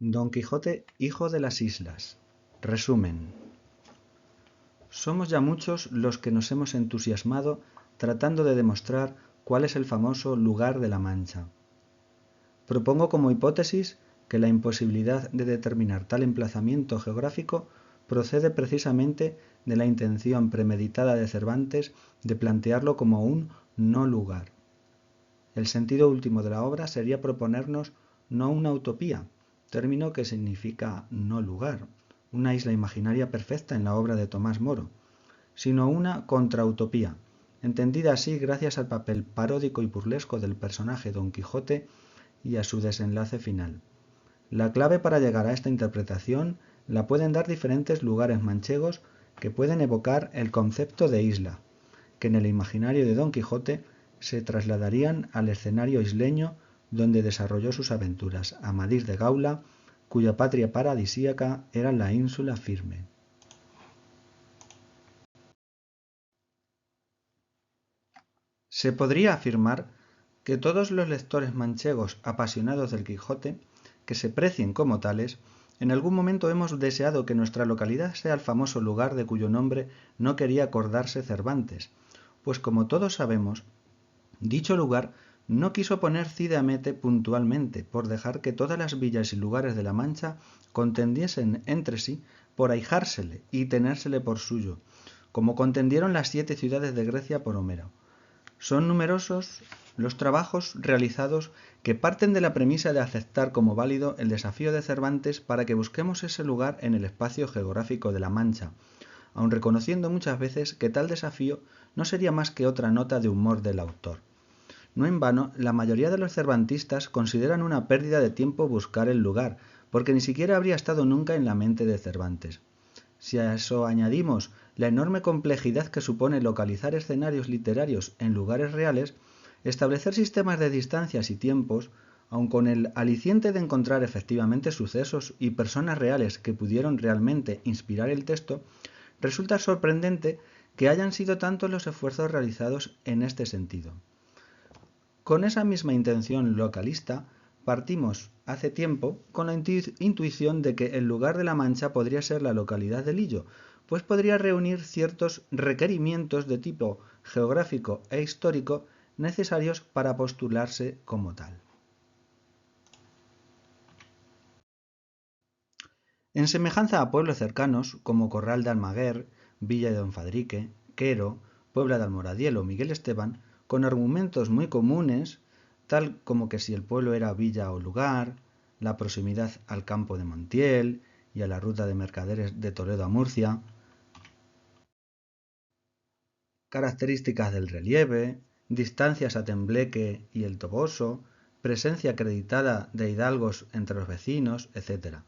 Don Quijote, hijo de las islas. Resumen. Somos ya muchos los que nos hemos entusiasmado tratando de demostrar cuál es el famoso lugar de la Mancha. Propongo como hipótesis que la imposibilidad de determinar tal emplazamiento geográfico procede precisamente de la intención premeditada de Cervantes de plantearlo como un no lugar. El sentido último de la obra sería proponernos no una utopía, término que significa no lugar, una isla imaginaria perfecta en la obra de Tomás Moro, sino una contrautopía, entendida así gracias al papel paródico y burlesco del personaje Don Quijote y a su desenlace final. La clave para llegar a esta interpretación la pueden dar diferentes lugares manchegos que pueden evocar el concepto de isla, que en el imaginario de Don Quijote se trasladarían al escenario isleño donde desarrolló sus aventuras, Amadís de Gaula, cuya patria paradisíaca era la ínsula Firme. Se podría afirmar que todos los lectores manchegos apasionados del Quijote, que se precien como tales, en algún momento hemos deseado que nuestra localidad sea el famoso lugar de cuyo nombre no quería acordarse Cervantes, pues como todos sabemos, dicho lugar no quiso poner Cide Hamete puntualmente por dejar que todas las villas y lugares de la Mancha contendiesen entre sí por ahijársele y tenérsele por suyo, como contendieron las 7 ciudades de Grecia por Homero. Son numerosos los trabajos realizados que parten de la premisa de aceptar como válido el desafío de Cervantes para que busquemos ese lugar en el espacio geográfico de la Mancha, aun reconociendo muchas veces que tal desafío no sería más que otra nota de humor del autor. No en vano, la mayoría de los cervantistas consideran una pérdida de tiempo buscar el lugar, porque ni siquiera habría estado nunca en la mente de Cervantes. Si a eso añadimos la enorme complejidad que supone localizar escenarios literarios en lugares reales, establecer sistemas de distancias y tiempos, aun con el aliciente de encontrar efectivamente sucesos y personas reales que pudieron realmente inspirar el texto, resulta sorprendente que hayan sido tantos los esfuerzos realizados en este sentido. Con esa misma intención localista, partimos hace tiempo con la intuición de que el lugar de la Mancha podría ser la localidad de Lillo, pues podría reunir ciertos requerimientos de tipo geográfico e histórico necesarios para postularse como tal. En semejanza a pueblos cercanos como Corral de Almaguer, Villa de Don Fadrique, Quero, Puebla de Almoradiel o Miguel Esteban, con argumentos muy comunes, tal como que si el pueblo era villa o lugar, la proximidad al campo de Montiel y a la ruta de mercaderes de Toledo a Murcia, características del relieve, distancias a Tembleque y el Toboso, presencia acreditada de hidalgos entre los vecinos, etc.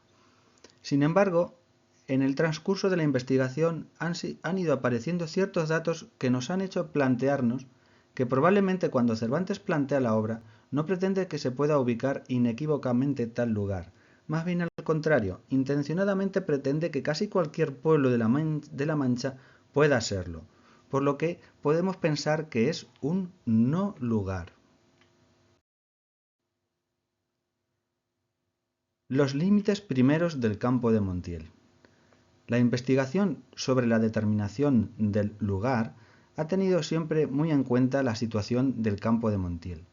Sin embargo, en el transcurso de la investigación han ido apareciendo ciertos datos que nos han hecho plantearnos que probablemente cuando Cervantes plantea la obra no pretende que se pueda ubicar inequívocamente tal lugar. Más bien al contrario, intencionadamente pretende que casi cualquier pueblo de la Mancha pueda serlo, por lo que podemos pensar que es un no lugar. Los límites primeros del campo de Montiel. La investigación sobre la determinación del lugar ha tenido siempre muy en cuenta la situación del campo de Montiel.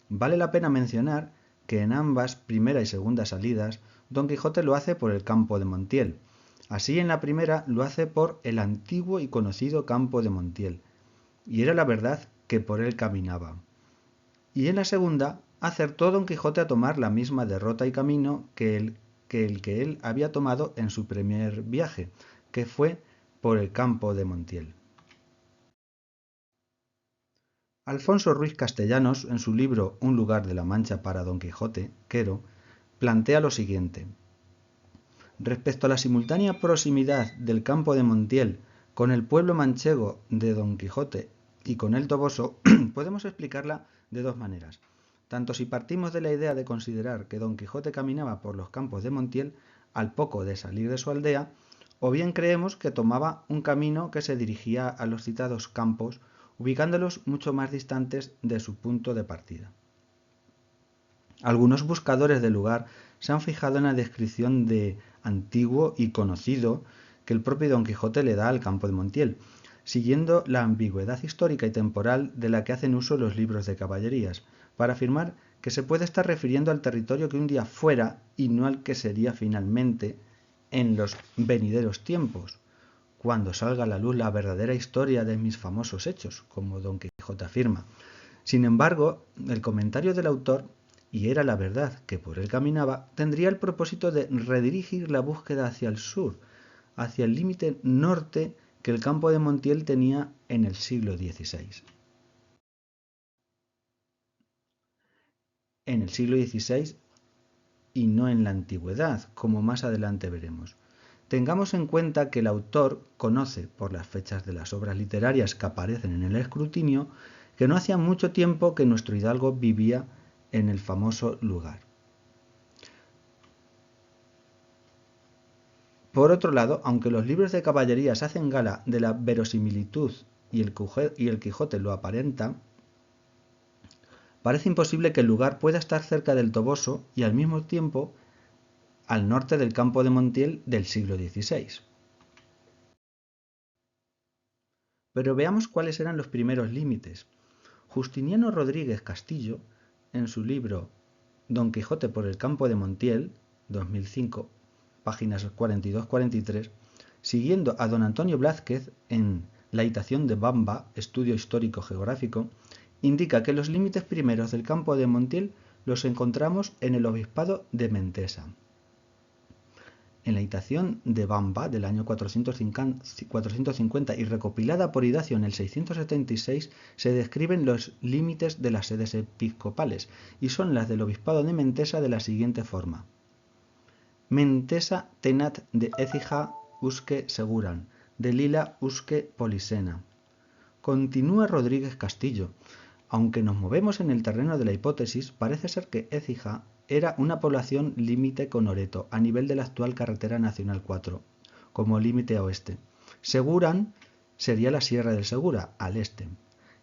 Vale la pena mencionar que en ambas primera y segunda salidas Don Quijote lo hace por el campo de Montiel. Así en la primera lo hace por el antiguo y conocido campo de Montiel, y era la verdad que por él caminaba. Y en la segunda acertó Don Quijote a tomar la misma derrota y camino que el que él había tomado en su primer viaje, que fue por el campo de Montiel. Alfonso Ruiz Castellanos, en su libro Un lugar de la Mancha para Don Quijote, Quero, plantea lo siguiente. Respecto a la simultánea proximidad del campo de Montiel con el pueblo manchego de Don Quijote y con el Toboso, podemos explicarla de dos maneras. Tanto si partimos de la idea de considerar que Don Quijote caminaba por los campos de Montiel al poco de salir de su aldea, o bien creemos que tomaba un camino que se dirigía a los citados campos, ubicándolos mucho más distantes de su punto de partida. Algunos buscadores del lugar se han fijado en la descripción de antiguo y conocido que el propio Don Quijote le da al campo de Montiel, siguiendo la ambigüedad histórica y temporal de la que hacen uso los libros de caballerías, para afirmar que se puede estar refiriendo al territorio que un día fuera y no al que sería finalmente en los venideros tiempos, cuando salga a la luz la verdadera historia de mis famosos hechos, como Don Quijote afirma. Sin embargo, el comentario del autor, y era la verdad que por él caminaba, tendría el propósito de redirigir la búsqueda hacia el sur, hacia el límite norte que el campo de Montiel tenía en el siglo XVI. En el siglo XVI y no en la antigüedad, como más adelante veremos. Tengamos en cuenta que el autor conoce, por las fechas de las obras literarias que aparecen en el escrutinio, que no hacía mucho tiempo que nuestro hidalgo vivía en el famoso lugar. Por otro lado, aunque los libros de caballerías hacen gala de la verosimilitud y el Quijote lo aparenta, parece imposible que el lugar pueda estar cerca del Toboso y al mismo tiempo al norte del campo de Montiel del siglo XVI. Pero veamos cuáles eran los primeros límites. Justiniano Rodríguez Castillo, en su libro Don Quijote por el campo de Montiel, 2005, páginas 42-43, siguiendo a don Antonio Blázquez en La Itación de Bamba, estudio histórico-geográfico, indica que los límites primeros del campo de Montiel los encontramos en el obispado de Mentesa. En la Itación de Bamba del año 450 y recopilada por Idacio en el 676 se describen los límites de las sedes episcopales y son las del obispado de Mentesa de la siguiente forma. Mentesa tenat de Écija usque seguran, de Lila usque polisena. Continúa Rodríguez Castillo. Aunque nos movemos en el terreno de la hipótesis, parece ser que Écija era una población límite con Oreto, a nivel de la actual carretera nacional 4, como límite oeste. Seguran sería la Sierra del Segura, al este.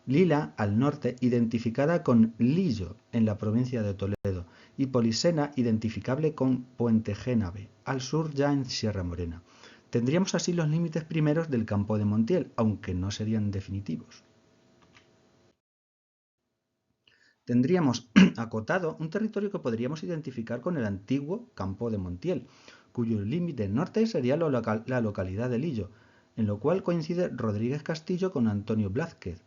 Lila, al norte, identificada con Lillo, en la provincia de Toledo, y Polisena, identificable con Puente Génave, al sur ya en Sierra Morena. Tendríamos así los límites primeros del campo de Montiel, aunque no serían definitivos. Tendríamos acotado un territorio que podríamos identificar con el antiguo campo de Montiel, cuyo límite norte sería la localidad de Lillo, en lo cual coincide Rodríguez Castillo con Antonio Blázquez.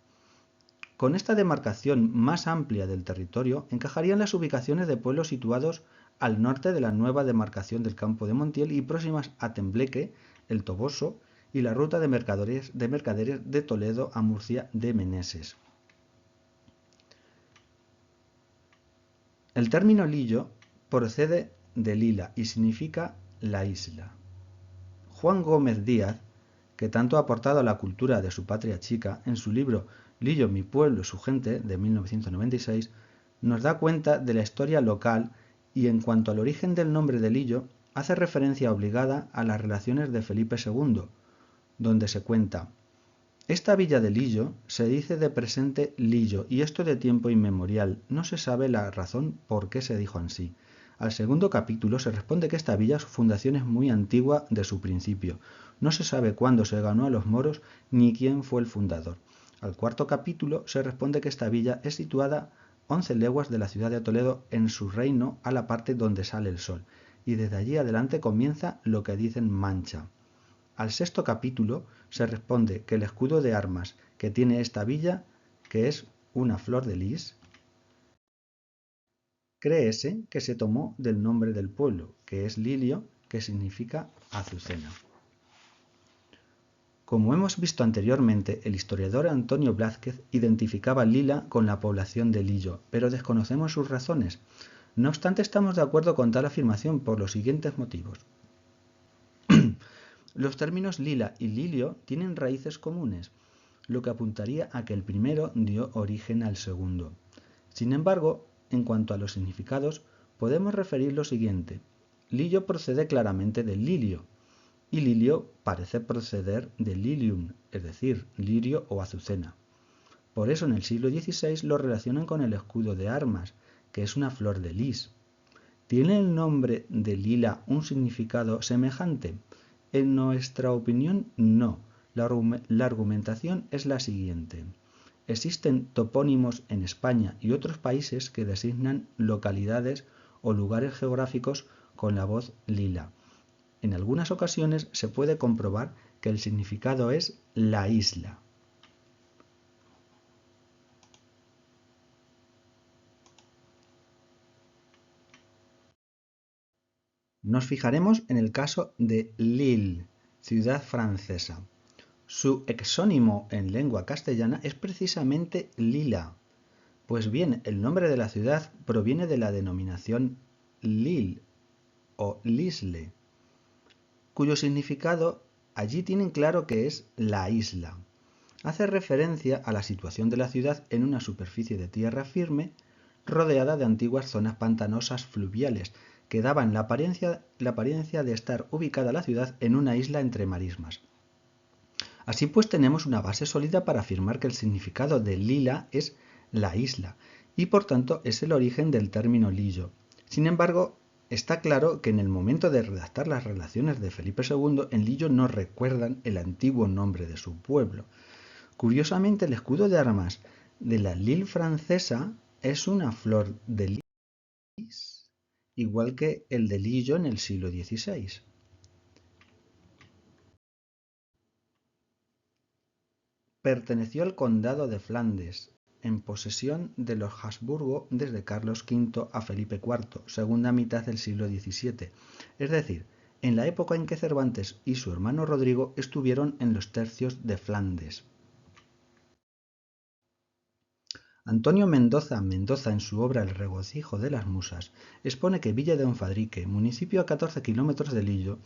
Con esta demarcación más amplia del territorio encajarían las ubicaciones de pueblos situados al norte de la nueva demarcación del campo de Montiel y próximas a Tembleque, el Toboso y la ruta de mercaderes de Toledo a Murcia de Meneses. El término Lillo procede de Lila y significa la isla. Juan Gómez Díaz, que tanto ha aportado a la cultura de su patria chica, en su libro Lillo, mi pueblo, su gente, de 1996, nos da cuenta de la historia local y en cuanto al origen del nombre de Lillo, hace referencia obligada a las relaciones de Felipe II, donde se cuenta: esta villa de Lillo se dice de presente Lillo, y esto de tiempo inmemorial. No se sabe la razón por qué se dijo así. Al segundo capítulo se responde que esta villa su fundación es muy antigua de su principio. No se sabe cuándo se ganó a los moros ni quién fue el fundador. Al cuarto capítulo se responde que esta villa es situada 11 leguas de la ciudad de Toledo en su reino a la parte donde sale el sol, y desde allí adelante comienza lo que dicen Mancha. Al sexto capítulo se responde que el escudo de armas que tiene esta villa, que es una flor de lis, créese que se tomó del nombre del pueblo, que es Lilio, que significa azucena. Como hemos visto anteriormente, el historiador Antonio Blázquez identificaba Lila con la población de Lillo, pero desconocemos sus razones. No obstante, estamos de acuerdo con tal afirmación por los siguientes motivos. Los términos Lila y Lilio tienen raíces comunes, lo que apuntaría a que el primero dio origen al segundo. Sin embargo, en cuanto a los significados, podemos referir lo siguiente. Lillo procede claramente del lilio, y lilio parece proceder de lilium, es decir, lirio o azucena. Por eso en el siglo XVI lo relacionan con el escudo de armas, que es una flor de lis. ¿Tiene el nombre de Lila un significado semejante? En nuestra opinión, no. La argumentación es la siguiente. Existen topónimos en España y otros países que designan localidades o lugares geográficos con la voz lila. En algunas ocasiones se puede comprobar que el significado es la isla. Nos fijaremos en el caso de Lille, ciudad francesa. Su exónimo en lengua castellana es precisamente Lila. Pues bien, el nombre de la ciudad proviene de la denominación Lille o Lisle, cuyo significado allí tienen claro que es la isla. Hace referencia a la situación de la ciudad en una superficie de tierra firme rodeada de antiguas zonas pantanosas fluviales que daban la apariencia de estar ubicada la ciudad en una isla entre marismas. Así pues tenemos una base sólida para afirmar que el significado de Lila es la isla y por tanto es el origen del término Lillo. Sin embargo, está claro que en el momento de redactar las relaciones de Felipe II en Lillo no recuerdan el antiguo nombre de su pueblo. Curiosamente, el escudo de armas de la Lille francesa es una flor de lis, igual que el de Lillo en el siglo XVI. Perteneció al condado de Flandes, en posesión de los Habsburgo desde Carlos V a Felipe IV, segunda mitad del siglo XVII, es decir, en la época en que Cervantes y su hermano Rodrigo estuvieron en los tercios de Flandes. Antonio Mendoza en su obra El regocijo de las musas, expone que Villa de Onfadrique, municipio a 14 kilómetros de Lillo,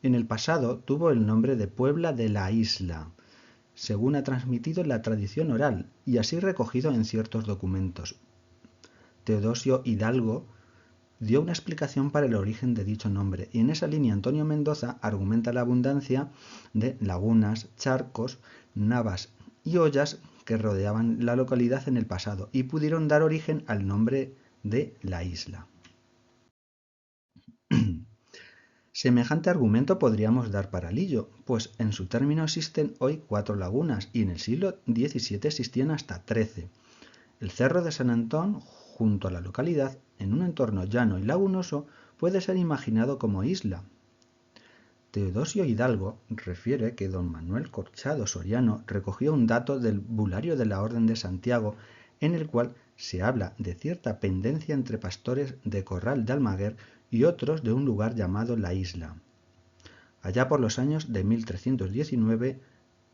en el pasado tuvo el nombre de Puebla de la Isla, según ha transmitido la tradición oral y así recogido en ciertos documentos. Teodosio Hidalgo dio una explicación para el origen de dicho nombre y en esa línea Antonio Mendoza argumenta la abundancia de lagunas, charcos, navas y ollas que rodeaban la localidad en el pasado y pudieron dar origen al nombre de la isla. Semejante argumento podríamos dar para Lillo, pues en su término existen hoy 4 lagunas y en el siglo XVII existían hasta 13. El Cerro de San Antón, junto a la localidad, en un entorno llano y lagunoso, puede ser imaginado como isla. Teodosio Hidalgo refiere que don Manuel Corchado Soriano recogió un dato del Bulario de la Orden de Santiago en el cual se habla de cierta pendencia entre pastores de Corral de Almaguer y otros de un lugar llamado La Isla, allá por los años de 1319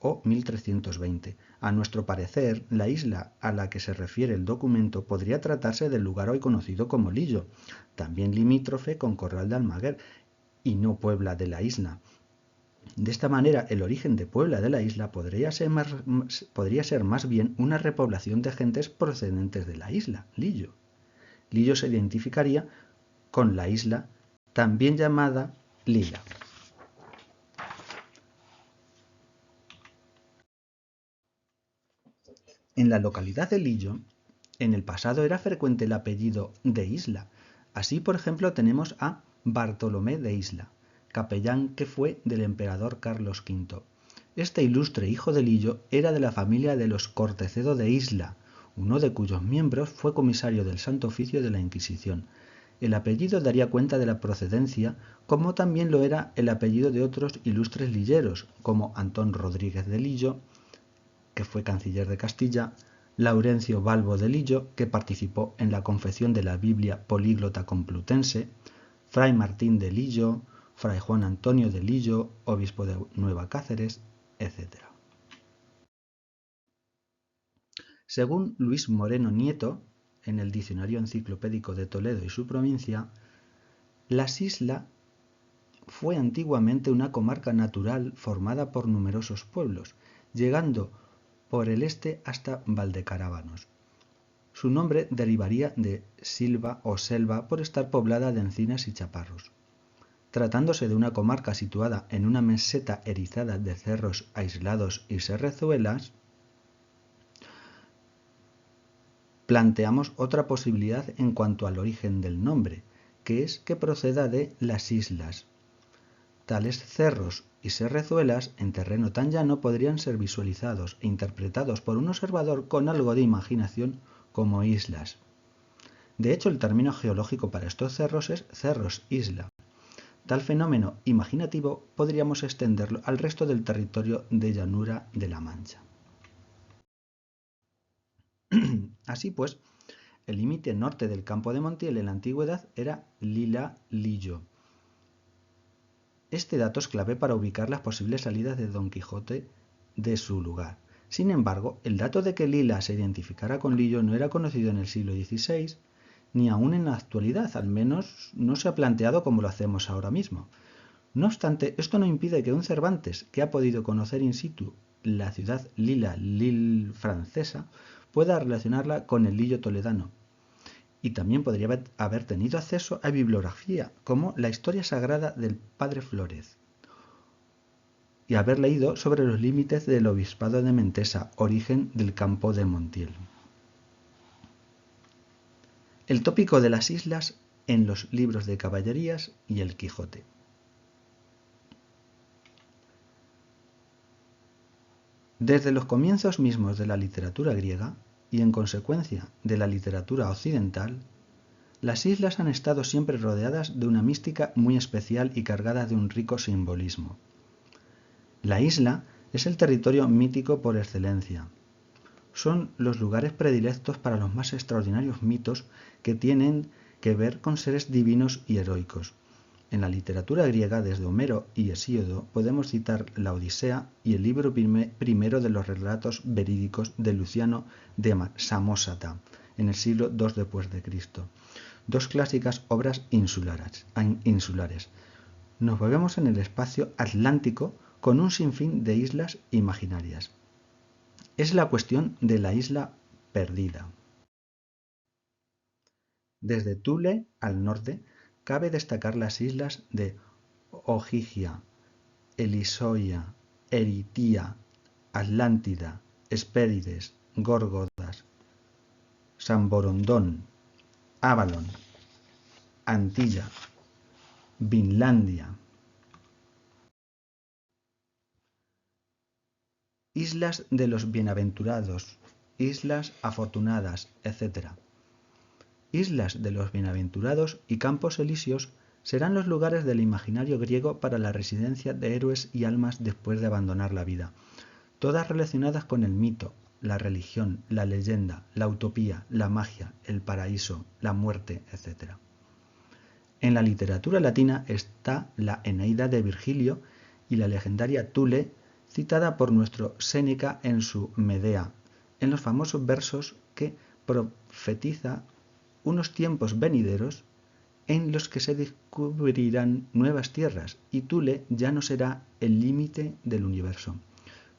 o 1320. A nuestro parecer, la isla a la que se refiere el documento podría tratarse del lugar hoy conocido como Lillo, también limítrofe con Corral de Almaguer, y no Puebla de la Isla. De esta manera, el origen de Puebla de la Isla podría ser más bien una repoblación de gentes procedentes de la isla, Lillo. Lillo se identificaría con la isla, también llamada Lila. En la localidad de Lillo, en el pasado era frecuente el apellido de Isla. Así, por ejemplo, tenemos a Bartolomé de Isla, capellán que fue del emperador Carlos V. Este ilustre hijo de Lillo era de la familia de los Cortecedo de Isla, uno de cuyos miembros fue comisario del Santo Oficio de la Inquisición. El apellido daría cuenta de la procedencia, como también lo era el apellido de otros ilustres lilleros, como Antón Rodríguez de Lillo, que fue canciller de Castilla, Laurencio Balbo de Lillo, que participó en la confección de la Biblia políglota complutense, Fray Martín de Lillo, Fray Juan Antonio de Lillo, obispo de Nueva Cáceres, etc. Según Luis Moreno Nieto, en el Diccionario Enciclopédico de Toledo y su provincia, la Isla fue antiguamente una comarca natural formada por numerosos pueblos, llegando por el este hasta Valdecarábanos. Su nombre derivaría de silva o selva por estar poblada de encinas y chaparros. Tratándose de una comarca situada en una meseta erizada de cerros aislados y serrezuelas, planteamos otra posibilidad en cuanto al origen del nombre, que es que proceda de las islas. Tales cerros y serrezuelas en terreno tan llano podrían ser visualizados e interpretados por un observador con algo de imaginación como islas. De hecho, el término geológico para estos cerros es cerros-isla. Tal fenómeno imaginativo podríamos extenderlo al resto del territorio de llanura de la Mancha. Así pues, el límite norte del campo de Montiel en la antigüedad era Lila-Lillo. Este dato es clave para ubicar las posibles salidas de Don Quijote de su lugar. Sin embargo, el dato de que Lila se identificara con Lillo no era conocido en el siglo XVI, ni aún en la actualidad, al menos no se ha planteado como lo hacemos ahora mismo. No obstante, esto no impide que un Cervantes, que ha podido conocer in situ la ciudad Lille francesa, pueda relacionarla con el Lillo toledano. Y también podría haber tenido acceso a bibliografía, como la Historia Sagrada del Padre Flórez, y haber leído sobre los límites del obispado de Mentesa, origen del campo de Montiel. El tópico de las islas en los libros de caballerías y el Quijote. Desde los comienzos mismos de la literatura griega, y en consecuencia de la literatura occidental, las islas han estado siempre rodeadas de una mística muy especial y cargada de un rico simbolismo. La isla es el territorio mítico por excelencia. Son los lugares predilectos para los más extraordinarios mitos que tienen que ver con seres divinos y heroicos. En la literatura griega, desde Homero y Hesíodo, podemos citar la Odisea y el libro primero de los relatos verídicos de Luciano de Samosata, en el siglo II después de Cristo. Dos clásicas obras insulares. Nos movemos en el espacio atlántico con un sinfín de islas imaginarias. Es la cuestión de la isla perdida. Desde Thule al norte, cabe destacar las islas de Ogygia, Elisoia, Eritía, Atlántida, Hespérides, Górgodas, San Borondón, Avalon, Antilla, Vinlandia. Islas de los bienaventurados, islas afortunadas, etc. Islas de los bienaventurados y campos elíseos serán los lugares del imaginario griego para la residencia de héroes y almas después de abandonar la vida, todas relacionadas con el mito, la religión, la leyenda, la utopía, la magia, el paraíso, la muerte, etc. En la literatura latina está la Eneida de Virgilio y la legendaria Thule, citada por nuestro Séneca en su Medea, en los famosos versos que profetiza unos tiempos venideros en los que se descubrirán nuevas tierras y Thule ya no será el límite del universo.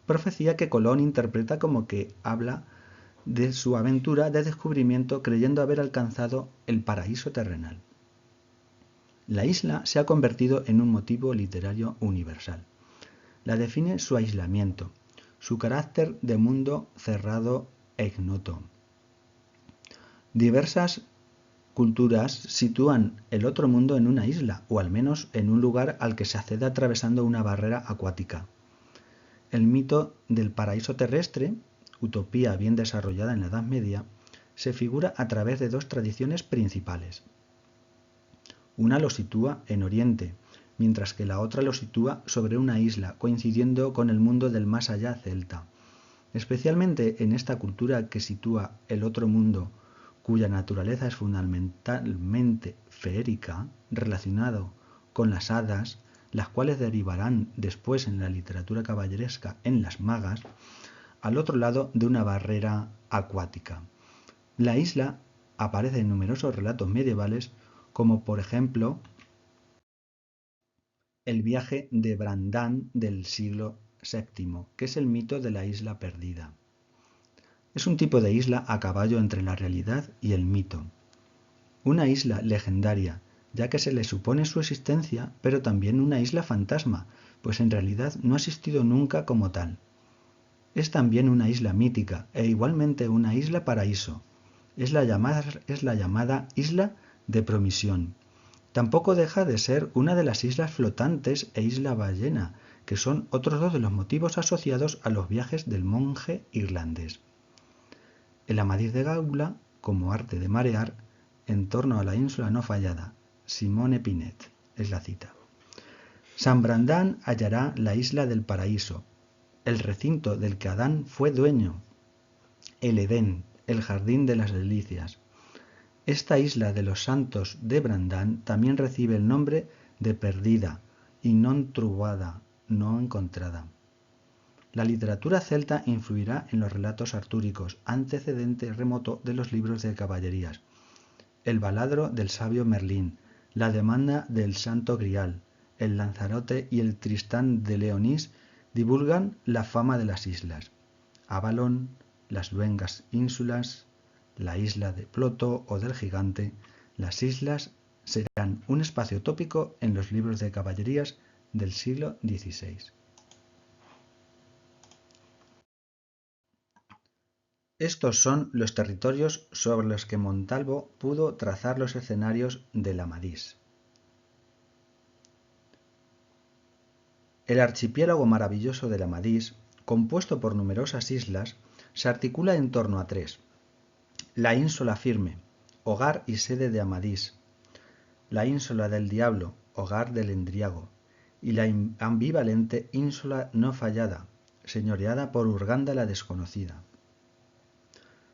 Profecía que Colón interpreta como que habla de su aventura de descubrimiento creyendo haber alcanzado el paraíso terrenal. La isla se ha convertido en un motivo literario universal. La define su aislamiento, su carácter de mundo cerrado e ignoto. Diversas culturas sitúan el otro mundo en una isla, o al menos en un lugar al que se accede atravesando una barrera acuática. El mito del paraíso terrestre, utopía bien desarrollada en la Edad Media, se figura a través de dos tradiciones principales. Una lo sitúa en Oriente, mientras que la otra lo sitúa sobre una isla, coincidiendo con el mundo del más allá celta. Especialmente en esta cultura que sitúa el otro mundo, cuya naturaleza es fundamentalmente feérica, relacionado con las hadas, las cuales derivarán después en la literatura caballeresca en las magas, al otro lado de una barrera acuática. La isla aparece en numerosos relatos medievales, como por ejemplo el viaje de Brandán del siglo VII, que es el mito de la isla perdida. Es un tipo de isla a caballo entre la realidad y el mito. Una isla legendaria, ya que se le supone su existencia, pero también una isla fantasma, pues en realidad no ha existido nunca como tal. Es también una isla mítica e igualmente una isla paraíso. Es la llamada isla de Promisión, Tampoco deja de ser una de las islas flotantes e isla ballena, que son otros dos de los motivos asociados a los viajes del monje irlandés. El Amadís de Gaula, como arte de marear, en torno a la ínsula no fallada. Simone Pinet, es la cita. San Brandán hallará la isla del paraíso, el recinto del que Adán fue dueño, el Edén, el jardín de las delicias. Esta isla de los santos de Brandán también recibe el nombre de perdida y non trovada, no encontrada. La literatura celta influirá en los relatos artúricos, antecedente remoto de los libros de caballerías. El baladro del sabio Merlín, la demanda del santo Grial, el Lanzarote y el Tristán de Leonís divulgan la fama de las islas. Avalon, las luengas ínsulas, la isla de Ploto o del Gigante, las islas serán un espacio tópico en los libros de caballerías del siglo XVI. Estos son los territorios sobre los que Montalvo pudo trazar los escenarios del Amadís. El archipiélago maravilloso del Amadís, compuesto por numerosas islas, se articula en torno a tres: la ínsula Firme, hogar y sede de Amadís; la ínsula del Diablo, hogar del Endriago; y la ambivalente ínsula no fallada, señoreada por Urganda la desconocida.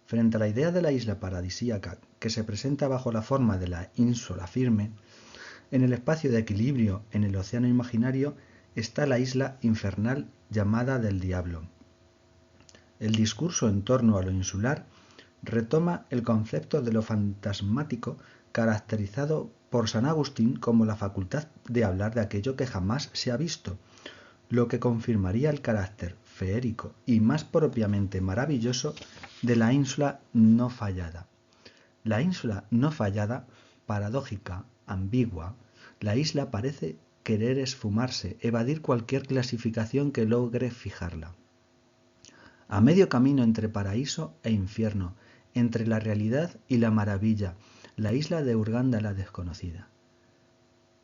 Frente a la idea de la isla paradisíaca, que se presenta bajo la forma de la ínsula Firme, en el espacio de equilibrio en el océano imaginario está la isla infernal llamada del Diablo. El discurso en torno a lo insular retoma el concepto de lo fantasmático, caracterizado por San Agustín como la facultad de hablar de aquello que jamás se ha visto, lo que confirmaría el carácter feérico y más propiamente maravilloso de la ínsula no fallada. La ínsula no fallada, paradójica, ambigua, la isla parece querer esfumarse, evadir cualquier clasificación que logre fijarla. A medio camino entre paraíso e infierno, entre la realidad y la maravilla, la isla de Urganda la desconocida.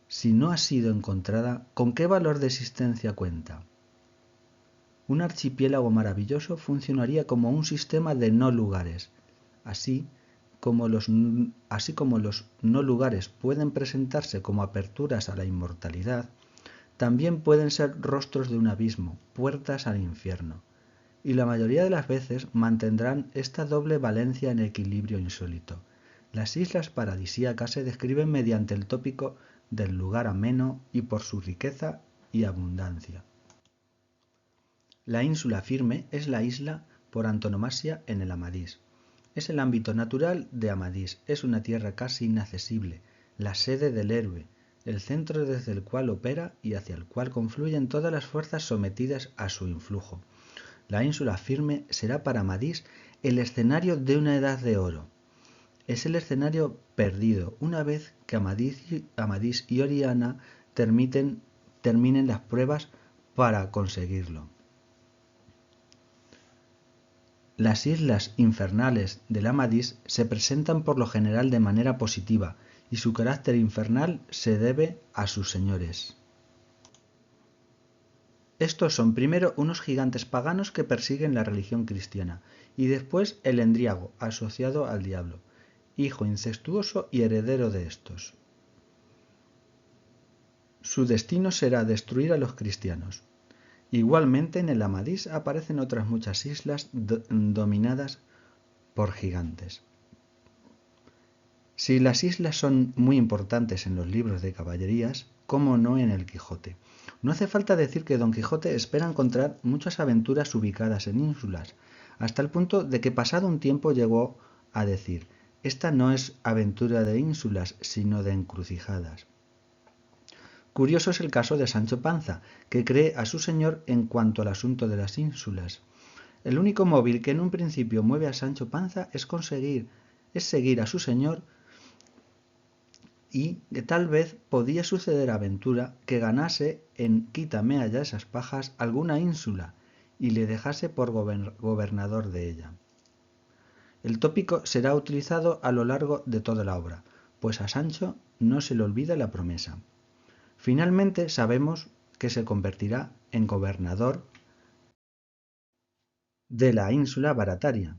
Si no ha sido encontrada, ¿con qué valor de existencia cuenta? Un archipiélago maravilloso funcionaría como un sistema de no lugares. Así como los no lugares pueden presentarse como aperturas a la inmortalidad, también pueden ser rostros de un abismo, puertas al infierno, y la mayoría de las veces mantendrán esta doble valencia en equilibrio insólito. Las islas paradisíacas se describen mediante el tópico del lugar ameno y por su riqueza y abundancia. La ínsula Firme es la isla por antonomasia en el Amadís. Es el ámbito natural de Amadís, es una tierra casi inaccesible, la sede del héroe, el centro desde el cual opera y hacia el cual confluyen todas las fuerzas sometidas a su influjo. La ínsula Firme será para Amadís el escenario de una edad de oro. Es el escenario perdido una vez que Amadís y Oriana terminen las pruebas para conseguirlo. Las islas infernales del Amadís se presentan por lo general de manera positiva, y su carácter infernal se debe a sus señores. Estos son primero unos gigantes paganos que persiguen la religión cristiana, y después el Endriago, asociado al diablo, hijo incestuoso y heredero de estos. Su destino será destruir a los cristianos. Igualmente en el Amadís aparecen otras muchas islas dominadas por gigantes. Si las islas son muy importantes en los libros de caballerías, ¿cómo no en el Quijote? No hace falta decir que Don Quijote espera encontrar muchas aventuras ubicadas en ínsulas, hasta el punto de que pasado un tiempo llegó a decir: esta no es aventura de ínsulas, sino de encrucijadas. Curioso es el caso de Sancho Panza, que cree a su señor en cuanto al asunto de las ínsulas. El único móvil que en un principio mueve a Sancho Panza es seguir a su señor, y que tal vez podía suceder aventura que ganase en quítame allá esas pajas alguna ínsula y le dejase por gobernador de ella. El tópico será utilizado a lo largo de toda la obra, pues a Sancho no se le olvida la promesa. Finalmente sabemos que se convertirá en gobernador de la ínsula Barataria,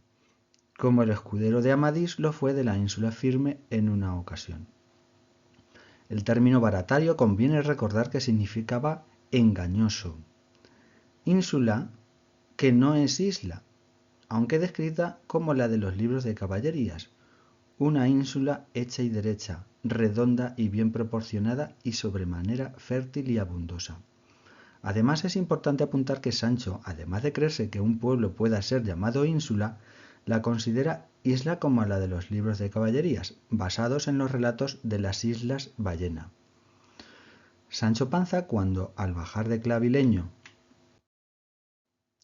como el escudero de Amadís lo fue de la ínsula Firme en una ocasión. El término baratario conviene recordar que significaba engañoso. Ínsula que no es isla, aunque descrita como la de los libros de caballerías, una ínsula hecha y derecha, redonda y bien proporcionada y sobremanera fértil y abundosa. Además es importante apuntar que Sancho, además de creerse que un pueblo pueda ser llamado ínsula, la considera isla como la de los libros de caballerías, basados en los relatos de las Islas Ballena. Sancho Panza, cuando al bajar de Clavileño,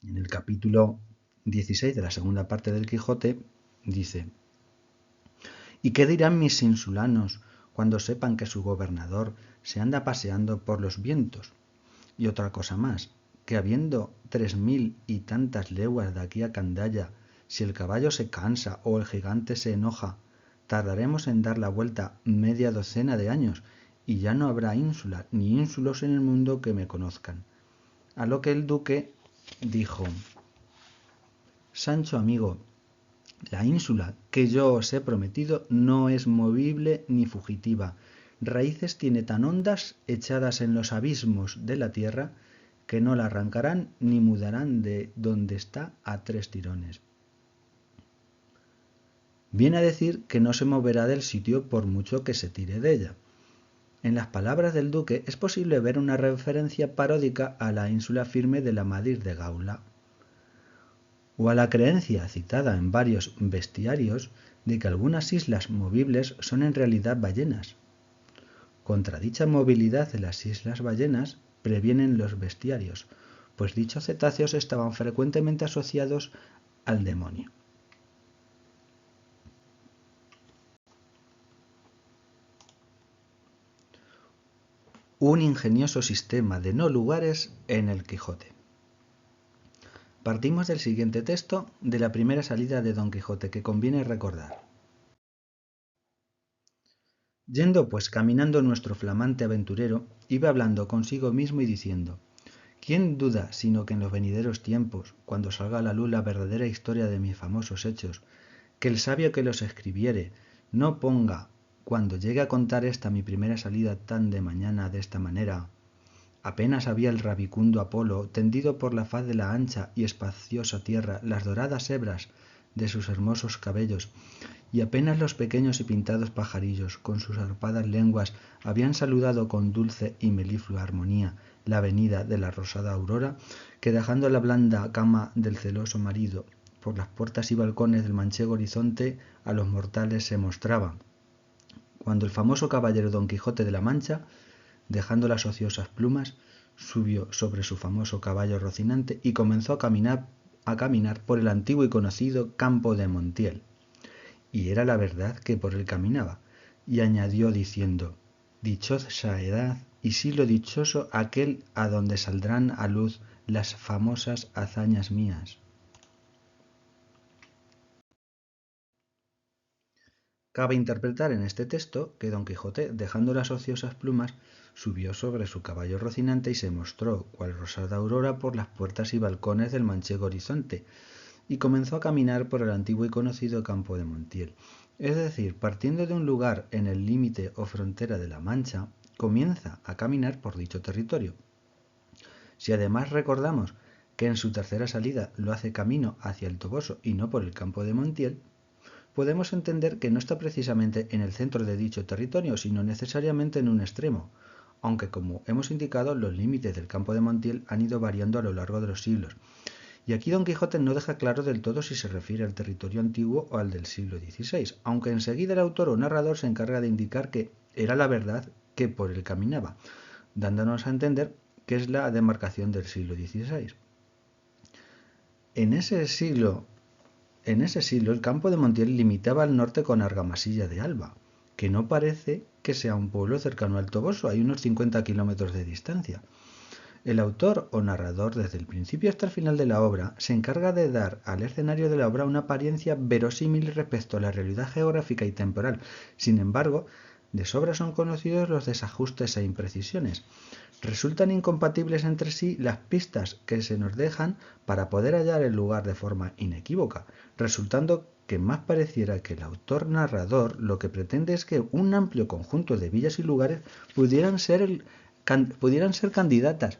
en el capítulo 16 de la segunda parte del Quijote, dice: ¿Y qué dirán mis insulanos cuando sepan que su gobernador se anda paseando por los vientos? Y otra cosa más, que habiendo 3000 y tantas leguas de aquí a Candaya, si el caballo se cansa o el gigante se enoja, tardaremos en dar la vuelta media docena de años, y ya no habrá ínsula ni ínsulos en el mundo que me conozcan. A lo que el duque dijo: Sancho amigo, la ínsula que yo os he prometido no es movible ni fugitiva. Raíces tiene tan hondas, echadas en los abismos de la tierra, que no la arrancarán ni mudarán de donde está a 3 tirones. Viene a decir que no se moverá del sitio por mucho que se tire de ella. En las palabras del duque es posible ver una referencia paródica a la ínsula Firme de la Madrid de Gaula, o a la creencia citada en varios bestiarios de que algunas islas movibles son en realidad ballenas. Contra dicha movilidad de las islas ballenas previenen los bestiarios, pues dichos cetáceos estaban frecuentemente asociados al demonio. Un ingenioso sistema de no lugares en el Quijote. Partimos del siguiente texto de la primera salida de Don Quijote, que conviene recordar. Yendo pues caminando nuestro flamante aventurero, iba hablando consigo mismo y diciendo: ¿Quién duda sino que en los venideros tiempos, cuando salga a la luz la verdadera historia de mis famosos hechos, que el sabio que los escribiere no ponga, cuando llegue a contar esta mi primera salida tan de mañana de esta manera: apenas había el rabicundo Apolo tendido por la faz de la ancha y espaciosa tierra las doradas hebras de sus hermosos cabellos, y apenas los pequeños y pintados pajarillos con sus arpadas lenguas habían saludado con dulce y meliflua armonía la venida de la rosada aurora, que dejando la blanda cama del celoso marido por las puertas y balcones del manchego horizonte a los mortales se mostraba, cuando el famoso caballero Don Quijote de la Mancha, dejando las ociosas plumas, subió sobre su famoso caballo Rocinante y comenzó a caminar por el antiguo y conocido campo de Montiel. Y era la verdad que por él caminaba, y añadió diciendo: dichosa edad y siglo dichoso aquel a donde saldrán a luz las famosas hazañas mías. Cabe interpretar en este texto que Don Quijote, dejando las ociosas plumas, subió sobre su caballo Rocinante y se mostró, cual rosada aurora, por las puertas y balcones del manchego horizonte, y comenzó a caminar por el antiguo y conocido campo de Montiel. Es decir, partiendo de un lugar en el límite o frontera de la Mancha, comienza a caminar por dicho territorio. Si además recordamos que en su tercera salida lo hace camino hacia el Toboso y no por el campo de Montiel, podemos entender que no está precisamente en el centro de dicho territorio, sino necesariamente en un extremo, aunque, como hemos indicado, los límites del campo de Montiel han ido variando a lo largo de los siglos. Y aquí Don Quijote no deja claro del todo si se refiere al territorio antiguo o al del siglo XVI, aunque enseguida el autor o narrador se encarga de indicar que era la verdad que por él caminaba, dándonos a entender que es la demarcación del siglo XVI. En ese siglo el campo de Montiel limitaba al norte con Argamasilla de Alba, que no parece que sea un pueblo cercano al Toboso, hay unos 50 kilómetros de distancia. El autor o narrador, desde el principio hasta el final de la obra, se encarga de dar al escenario de la obra una apariencia verosímil respecto a la realidad geográfica y temporal. Sin embargo, De sobra son conocidos los desajustes e imprecisiones. Resultan incompatibles entre sí las pistas que se nos dejan para poder hallar el lugar de forma inequívoca, resultando que más pareciera que el autor narrador lo que pretende es que un amplio conjunto de villas y lugares pudieran ser candidatas,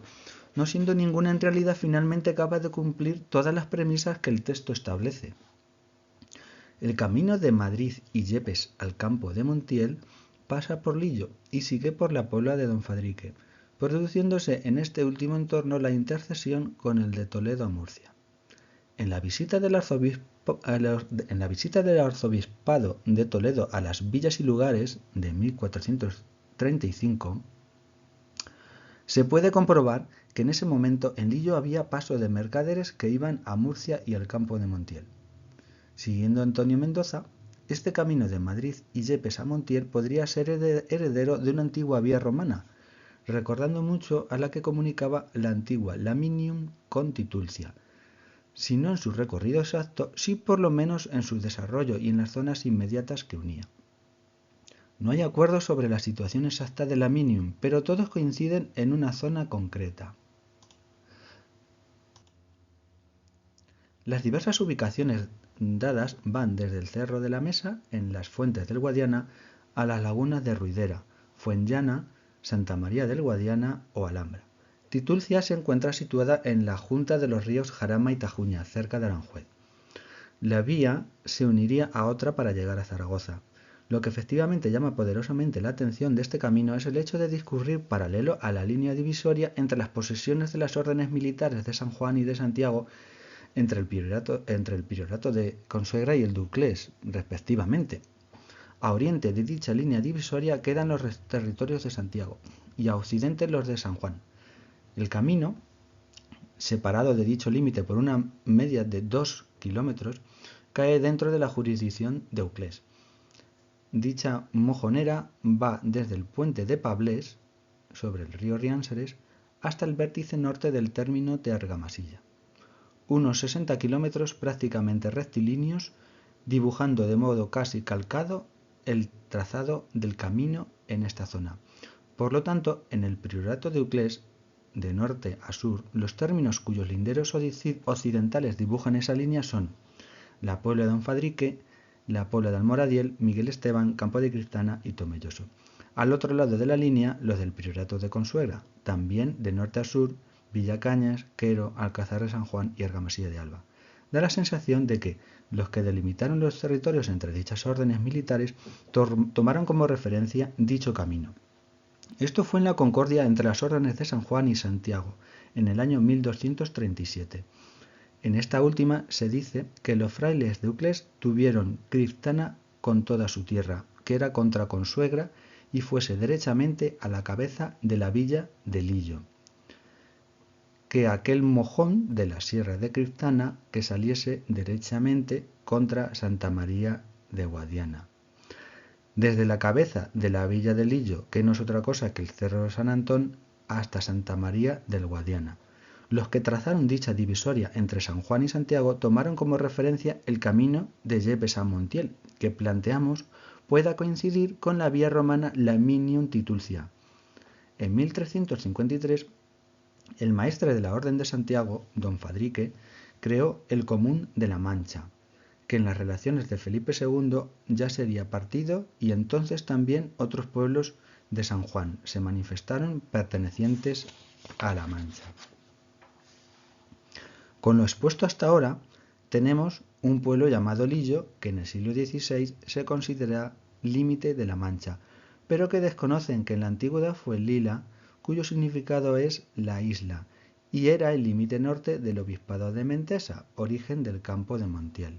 no siendo ninguna en realidad finalmente capaz de cumplir todas las premisas que el texto establece. El camino de Madrid y Yepes al campo de Montiel pasa por Lillo y sigue por la Puebla de Don Fadrique, produciéndose en este último entorno la intercesión con el de Toledo a Murcia. En la visita del arzobispado de Toledo a las villas y lugares de 1435, se puede comprobar que en ese momento en Lillo había paso de mercaderes que iban a Murcia y al campo de Montiel. Siguiendo Antonio Mendoza, este camino de Madrid y Yepes a Montiel podría ser heredero de una antigua vía romana, recordando mucho a la que comunicaba la antigua Laminium con Titulcia, si no en su recorrido exacto, sí por lo menos en su desarrollo y en las zonas inmediatas que unía. No hay acuerdo sobre la situación exacta de Laminium, pero todos coinciden en una zona concreta. Las diversas ubicaciones dadas van desde el Cerro de la Mesa, en las Fuentes del Guadiana, a las lagunas de Ruidera, Fuenllana, Santa María del Guadiana o Alhambra. Titulcia se encuentra situada en la junta de los ríos Jarama y Tajuña, cerca de Aranjuez. La vía se uniría a otra para llegar a Zaragoza. Lo que efectivamente llama poderosamente la atención de este camino es el hecho de discurrir paralelo a la línea divisoria entre las posesiones de las órdenes militares de San Juan y de Santiago, entre el priorato de Consuegra y el Duclés, respectivamente. A oriente de dicha línea divisoria quedan los territorios de Santiago y a occidente los de San Juan. El camino, separado de dicho límite por una media de 2 kilómetros, cae dentro de la jurisdicción de Euclés. Dicha mojonera va desde el puente de Pablés, sobre el río Riánsares, hasta el vértice norte del término de Argamasilla. Unos 60 kilómetros prácticamente rectilíneos, dibujando de modo casi calcado el trazado del camino en esta zona. Por lo tanto, en el priorato de Euclés, de norte a sur, los términos cuyos linderos occidentales dibujan esa línea son la Puebla de Don Fadrique, la Puebla de Almoradiel, Miguel Esteban, Campo de Criptana y Tomelloso. Al otro lado de la línea, los del priorato de Consuegra, también de norte a sur, Villacañas, Quero, Alcázar de San Juan y Argamasilla de Alba. Da la sensación de que los que delimitaron los territorios entre dichas órdenes militares tomaron como referencia dicho camino. Esto fue en la concordia entre las órdenes de San Juan y Santiago, en el año 1237. En esta última se dice que los frailes de Euclés tuvieron Criptana con toda su tierra, que era contra Consuegra, y fuese derechamente a la cabeza de la villa de Lillo, que aquel mojón de la sierra de Criptana que saliese derechamente contra Santa María de Guadiana. Desde la cabeza de la villa de Lillo, que no es otra cosa que el Cerro de San Antón, hasta Santa María del Guadiana. Los que trazaron dicha divisoria entre San Juan y Santiago tomaron como referencia el camino de Yepes a Montiel, que planteamos pueda coincidir con la vía romana Laminium Titulcia. En 1353, el maestre de la Orden de Santiago, Don Fadrique, creó el Común de la Mancha, que en las relaciones de Felipe II ya sería partido, y entonces también otros pueblos de San Juan se manifestaron pertenecientes a la Mancha. Con lo expuesto hasta ahora, tenemos un pueblo llamado Lillo, que en el siglo XVI se considera límite de la Mancha, pero que desconocen que en la antigüedad fue Lila, cuyo significado es la isla, y era el límite norte del obispado de Mentesa, origen del campo de Montiel.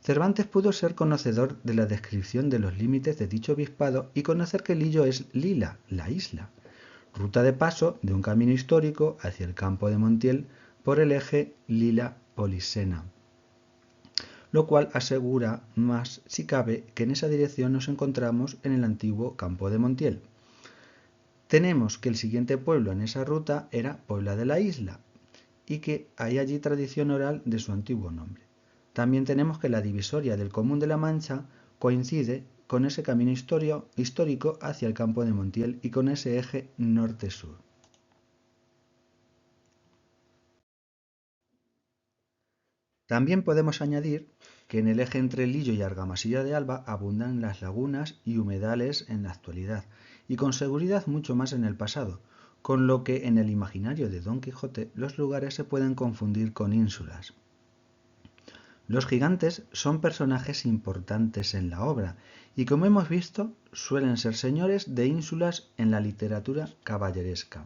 Cervantes pudo ser conocedor de la descripción de los límites de dicho obispado y conocer que Lillo es Lila, la isla, ruta de paso de un camino histórico hacia el campo de Montiel por el eje Lila-Polisena, lo cual asegura más, si cabe, que en esa dirección nos encontramos en el antiguo campo de Montiel. Tenemos que el siguiente pueblo en esa ruta era Puebla de la Isla y que hay allí tradición oral de su antiguo nombre. También tenemos que la divisoria del Común de la Mancha coincide con ese camino histórico hacia el campo de Montiel y con ese eje norte-sur. También podemos añadir que en el eje entre Lillo y Argamasilla de Alba abundan las lagunas y humedales en la actualidad, y con seguridad mucho más en el pasado, con lo que en el imaginario de Don Quijote los lugares se pueden confundir con ínsulas. Los gigantes son personajes importantes en la obra, y como hemos visto, suelen ser señores de ínsulas en la literatura caballeresca.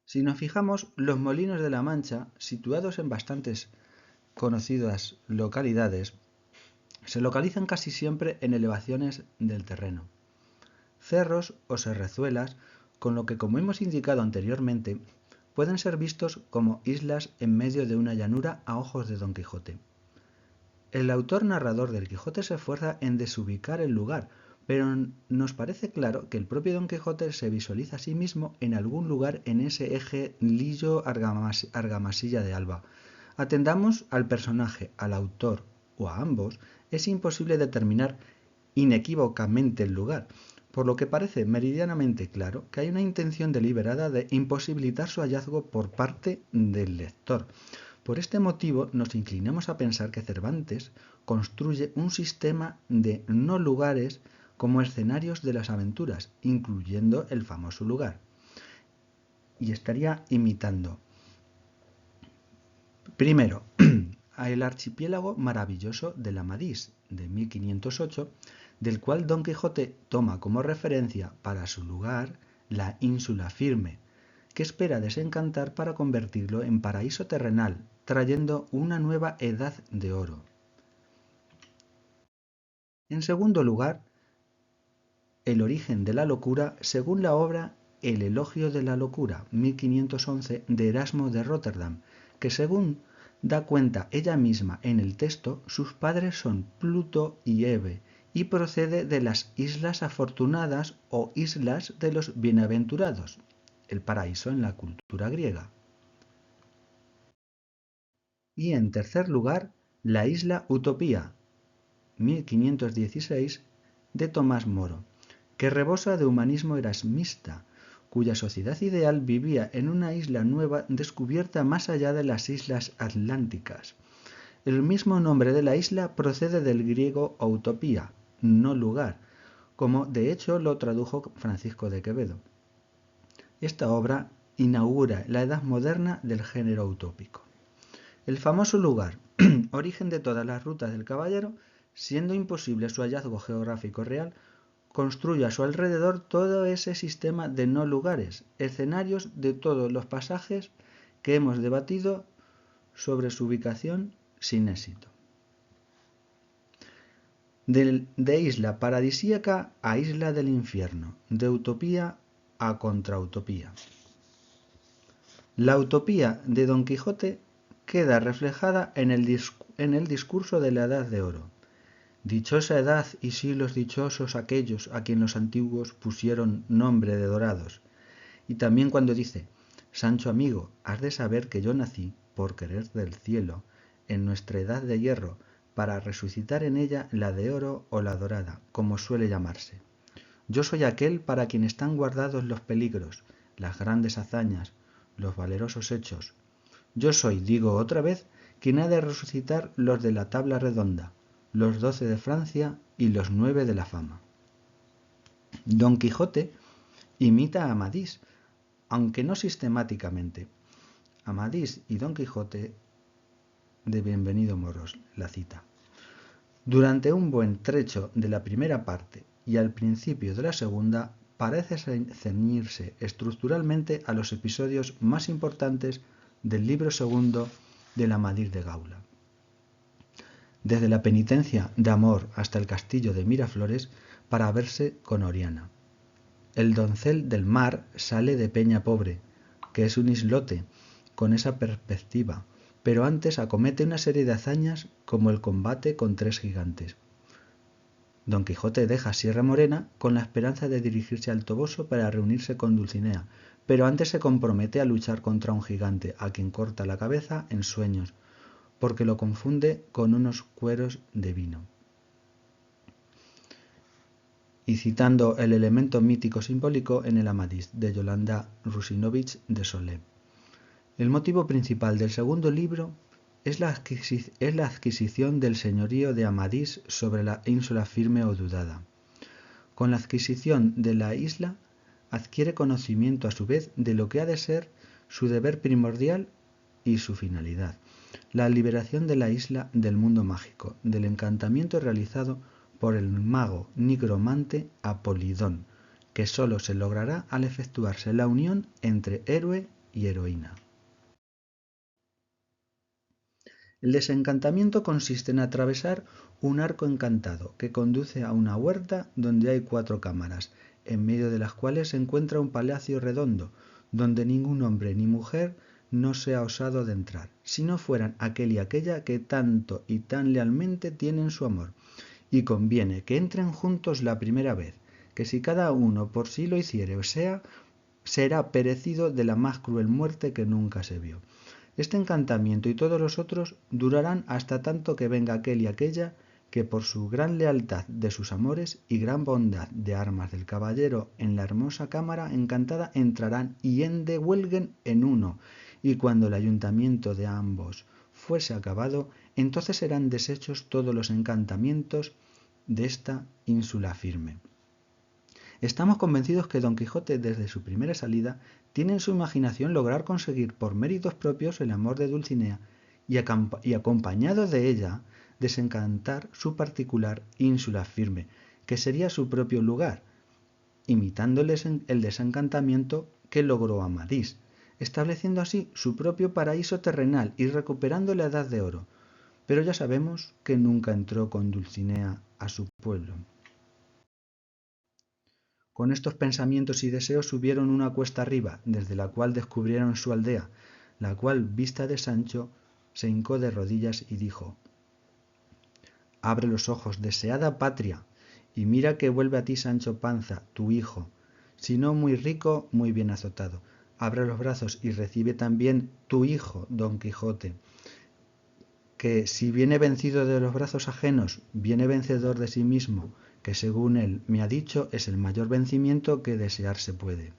Si nos fijamos, los molinos de la Mancha, situados en bastantes conocidas localidades, se localizan casi siempre en elevaciones del terreno, cerros o serrezuelas, con lo que, como hemos indicado anteriormente, pueden ser vistos como islas en medio de una llanura a ojos de Don Quijote. El autor narrador del Quijote se esfuerza en desubicar el lugar, pero nos parece claro que el propio Don Quijote se visualiza a sí mismo en algún lugar en ese eje Lillo-Argamasilla de Alba. Atendamos al personaje, al autor o a ambos, es imposible determinar inequívocamente el lugar, por lo que parece meridianamente claro que hay una intención deliberada de imposibilitar su hallazgo por parte del lector. Por este motivo nos inclinamos a pensar que Cervantes construye un sistema de no lugares como escenarios de las aventuras, incluyendo el famoso lugar. Y estaría imitando, primero, a el archipiélago maravilloso del Amadís, de 1508, del cual Don Quijote toma como referencia para su lugar la ínsula Firme, que espera desencantar para convertirlo en paraíso terrenal, trayendo una nueva edad de oro. En segundo lugar, el origen de la locura según la obra El elogio de la locura, 1511, de Erasmo de Rotterdam, que según da cuenta ella misma en el texto, sus padres son Pluto y Hebe, y procede de las Islas Afortunadas o Islas de los Bienaventurados, el paraíso en la cultura griega. Y en tercer lugar, la isla Utopía, 1516, de Tomás Moro, que rebosa de humanismo erasmista, cuya sociedad ideal vivía en una isla nueva descubierta más allá de las islas atlánticas. El mismo nombre de la isla procede del griego utopía, no lugar, como de hecho lo tradujo Francisco de Quevedo. Esta obra inaugura la edad moderna del género utópico. El famoso lugar, origen de todas las rutas del caballero, siendo imposible su hallazgo geográfico real, construye a su alrededor todo ese sistema de no lugares, escenarios de todos los pasajes que hemos debatido sobre su ubicación sin éxito. De isla paradisíaca a isla del infierno, de utopía a contrautopía. La utopía de Don Quijote queda reflejada en el discurso de la Edad de Oro. Dichosa edad y siglos dichosos aquellos a quien los antiguos pusieron nombre de dorados. Y también cuando dice, Sancho amigo, has de saber que yo nací, por querer del cielo, en nuestra edad de hierro, para resucitar en ella la de oro o la dorada, como suele llamarse. Yo soy aquel para quien están guardados los peligros, las grandes hazañas, los valerosos hechos. Yo soy, digo otra vez, quien ha de resucitar los de la tabla redonda, los 12 de Francia y los 9 de la fama. Don Quijote imita a Amadís, aunque no sistemáticamente. Amadís y Don Quijote de Bienvenido Moros, la cita. Durante un buen trecho de la primera parte y al principio de la segunda, parece ceñirse estructuralmente a los episodios más importantes del libro segundo del Amadís de Gaula. Desde la penitencia de amor hasta el castillo de Miraflores para verse con Oriana. El doncel del mar sale de Peña Pobre, que es un islote, con esa perspectiva, pero antes acomete una serie de hazañas como el combate con 3 gigantes. Don Quijote deja Sierra Morena con la esperanza de dirigirse al Toboso para reunirse con Dulcinea, pero antes se compromete a luchar contra un gigante, a quien corta la cabeza en sueños, porque lo confunde con unos cueros de vino. Y citando el elemento mítico simbólico en el Amadís, de Yolanda Rusinovich de Solé. El motivo principal del segundo libro es la adquisición del señorío de Amadís sobre la ínsula Firme o Dudada. Con la adquisición de la isla adquiere conocimiento a su vez de lo que ha de ser su deber primordial y su finalidad, la liberación de la isla del mundo mágico, del encantamiento realizado por el mago nigromante Apolidón, que sólo se logrará al efectuarse la unión entre héroe y heroína. El desencantamiento consiste en atravesar un arco encantado que conduce a una huerta donde hay 4 cámaras, en medio de las cuales se encuentra un palacio redondo, donde ningún hombre ni mujer no se ha osado de entrar, si no fueran aquel y aquella que tanto y tan lealmente tienen su amor, y conviene que entren juntos la primera vez, que si cada uno por sí lo hiciere, será perecido de la más cruel muerte que nunca se vio. Este encantamiento y todos los otros durarán hasta tanto que venga aquel y aquella que por su gran lealtad de sus amores y gran bondad de armas del caballero en la hermosa cámara encantada entrarán y endehuelguen en uno, y cuando el ayuntamiento de ambos fuese acabado, entonces serán deshechos todos los encantamientos de esta ínsula firme. Estamos convencidos que Don Quijote, desde su primera salida, tiene en su imaginación lograr conseguir por méritos propios el amor de Dulcinea y acompañado de ella, desencantar su particular ínsula firme, que sería su propio lugar, imitando el desencantamiento que logró Amadís, estableciendo así su propio paraíso terrenal y recuperando la Edad de Oro. Pero ya sabemos que nunca entró con Dulcinea a su pueblo. Con estos pensamientos y deseos subieron una cuesta arriba, desde la cual descubrieron su aldea, la cual, vista de Sancho, se hincó de rodillas y dijo: «Abre los ojos, deseada patria, y mira que vuelve a ti Sancho Panza, tu hijo, si no muy rico, muy bien azotado. Abre los brazos y recibe también tu hijo, Don Quijote, que si viene vencido de los brazos ajenos, viene vencedor de sí mismo, que según él me ha dicho es el mayor vencimiento que desearse puede.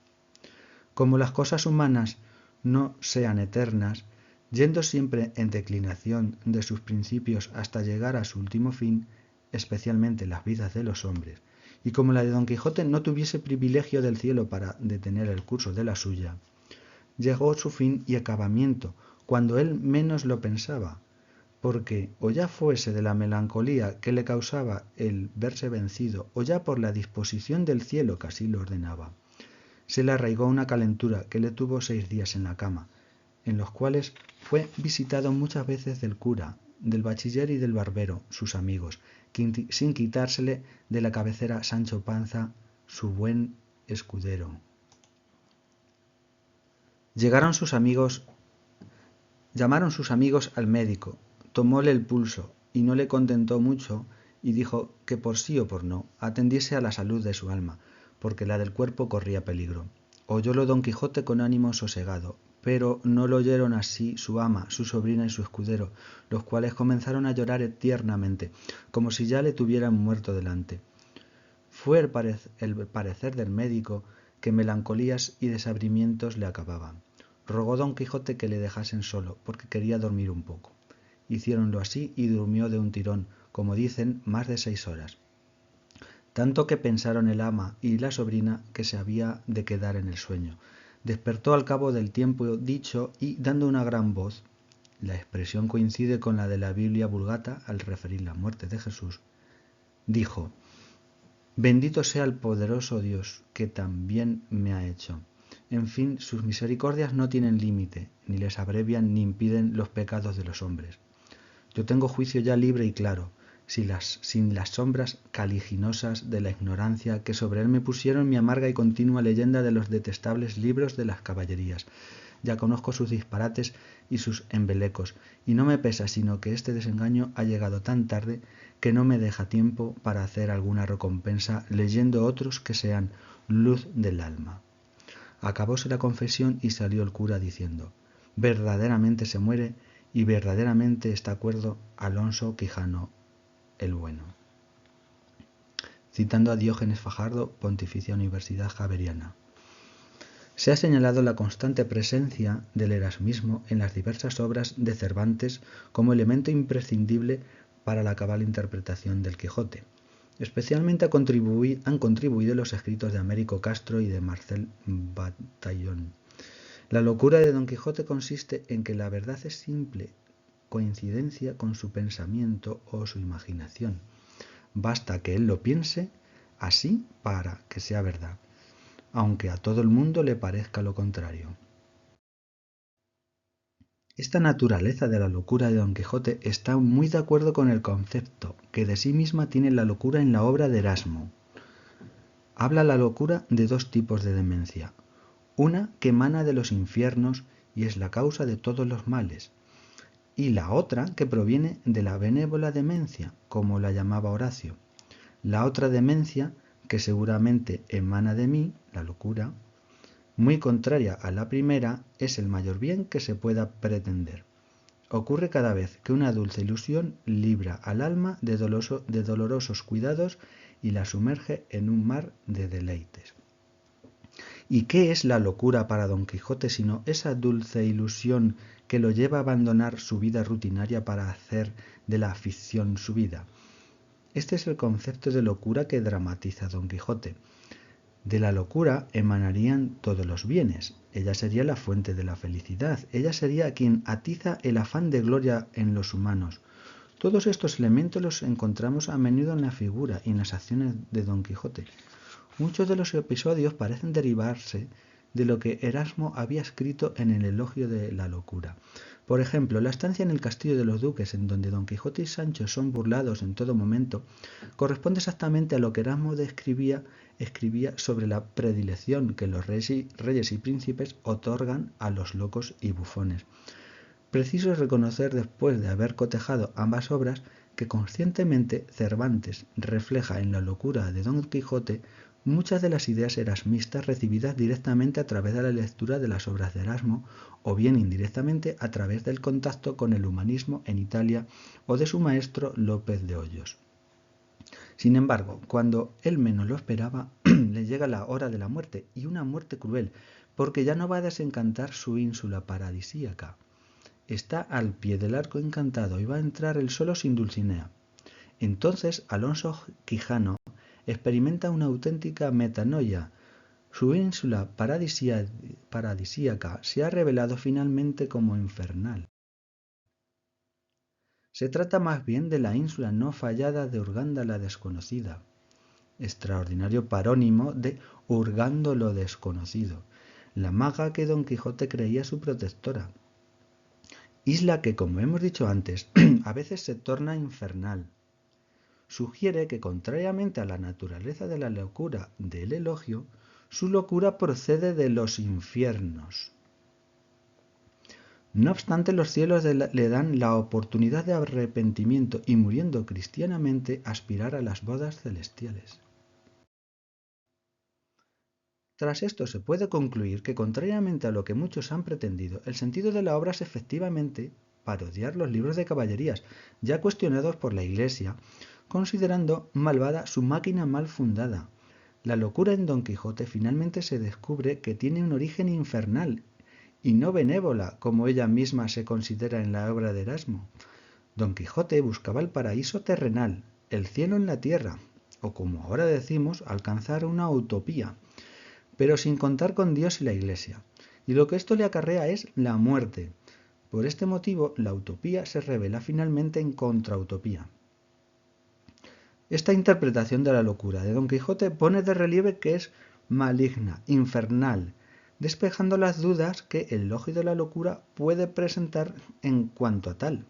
Como las cosas humanas no sean eternas, yendo siempre en declinación de sus principios hasta llegar a su último fin, especialmente las vidas de los hombres, y como la de Don Quijote no tuviese privilegio del cielo para detener el curso de la suya, llegó su fin y acabamiento, cuando él menos lo pensaba, porque o ya fuese de la melancolía que le causaba el verse vencido, o ya por la disposición del cielo que así lo ordenaba, se le arraigó una calentura que le tuvo 6 días en la cama, en los cuales fue visitado muchas veces del cura, del bachiller y del barbero, sus amigos, sin quitársele de la cabecera Sancho Panza, su buen escudero. Llamaron sus amigos al médico, tomóle el pulso y no le contentó mucho y dijo que por sí o por no atendiese a la salud de su alma, porque la del cuerpo corría peligro. Oyólo Don Quijote con ánimo sosegado, pero no lo oyeron así su ama, su sobrina y su escudero, los cuales comenzaron a llorar tiernamente, como si ya le tuvieran muerto delante. Fue el parecer del médico que melancolías y desabrimientos le acababan. Rogó Don Quijote que le dejasen solo, porque quería dormir un poco. Hiciéronlo así y durmió de un tirón, como dicen, más de 6 horas. Tanto que pensaron el ama y la sobrina que se había de quedar en el sueño. Despertó al cabo del tiempo dicho y, dando una gran voz, la expresión coincide con la de la Biblia Vulgata al referir la muerte de Jesús, dijo: «Bendito sea el poderoso Dios que tan bien me ha hecho. En fin, sus misericordias no tienen límite, ni les abrevian ni impiden los pecados de los hombres. Yo tengo juicio ya libre y claro, sin las sombras caliginosas de la ignorancia que sobre él me pusieron mi amarga y continua leyenda de los detestables libros de las caballerías. ya conozco sus disparates y sus embelecos, y no me pesa sino que este desengaño ha llegado tan tarde que no me deja tiempo para hacer alguna recompensa leyendo otros que sean luz del alma. Acabóse la confesión y salió el cura diciendo: verdaderamente se muere y verdaderamente está cuerdo Alonso Quijano el Bueno. Citando a Diógenes Fajardo, Pontificia Universidad Javeriana. Se ha señalado la constante presencia del erasmismo en las diversas obras de Cervantes como elemento imprescindible para la cabal interpretación del Quijote. Especialmente han contribuido los escritos de Américo Castro y de Marcel Bataillon. La locura de Don Quijote consiste en que la verdad es simple coincidencia con su pensamiento o su imaginación. Basta que él lo piense así para que sea verdad, aunque a todo el mundo le parezca lo contrario. Esta naturaleza de la locura de Don Quijote está muy de acuerdo con el concepto que de sí misma tiene la locura en la obra de Erasmo. Habla la locura de dos tipos de demencia: una que emana de los infiernos y es la causa de todos los males, y la otra que proviene de la benévola demencia, como la llamaba Horacio. La otra demencia, que seguramente emana de mí, la locura, muy contraria a la primera, es el mayor bien que se pueda pretender. Ocurre cada vez que una dulce ilusión libra al alma de dolorosos cuidados y la sumerge en un mar de deleites. ¿Y qué es la locura para Don Quijote sino esa dulce ilusión que lo lleva a abandonar su vida rutinaria para hacer de la ficción su vida? Este es el concepto de locura que dramatiza Don Quijote. De la locura emanarían todos los bienes. Ella sería la fuente de la felicidad. Ella sería quien atiza el afán de gloria en los humanos. Todos estos elementos los encontramos a menudo en la figura y en las acciones de Don Quijote. Muchos de los episodios parecen derivarse de lo que Erasmo había escrito en el Elogio de la locura. Por ejemplo, la estancia en el castillo de los duques, en donde Don Quijote y Sancho son burlados en todo momento, corresponde exactamente a lo que Erasmo escribía sobre la predilección que los reyes y príncipes otorgan a los locos y bufones. Preciso es reconocer, después de haber cotejado ambas obras, que conscientemente Cervantes refleja en la locura de Don Quijote muchas de las ideas erasmistas recibidas directamente a través de la lectura de las obras de Erasmo, o bien indirectamente a través del contacto con el humanismo en Italia o de su maestro López de Hoyos. Sin embargo, cuando él menos lo esperaba, le llega la hora de la muerte, y una muerte cruel, porque ya no va a desencantar su ínsula paradisíaca. Está al pie del arco encantado y va a entrar él solo sin Dulcinea. Entonces Alonso Quijano experimenta una auténtica metanoia. Su ínsula paradisíaca se ha revelado finalmente como infernal. Se trata más bien de la ínsula no fallada de Urganda la desconocida, extraordinario parónimo de Hurgando lo desconocido, la maga que Don Quijote creía su protectora. Isla que, como hemos dicho antes, a veces se torna infernal. Sugiere que, contrariamente a la naturaleza de la locura del elogio, su locura procede de los infiernos. No obstante, los cielos le dan la oportunidad de arrepentimiento y, muriendo cristianamente, aspirar a las bodas celestiales. Tras esto se puede concluir que, contrariamente a lo que muchos han pretendido, el sentido de la obra es efectivamente parodiar los libros de caballerías, ya cuestionados por la Iglesia, considerando malvada su máquina mal fundada. La locura en Don Quijote finalmente se descubre que tiene un origen infernal y no benévola, como ella misma se considera en la obra de Erasmo. Don Quijote buscaba el paraíso terrenal, el cielo en la tierra, o como ahora decimos, alcanzar una utopía, pero sin contar con Dios y la Iglesia. Y lo que esto le acarrea es la muerte. Por este motivo, la utopía se revela finalmente en contrautopía. Esta interpretación de la locura de Don Quijote pone de relieve que es maligna, infernal, despejando las dudas que el elogio de la locura puede presentar en cuanto a tal.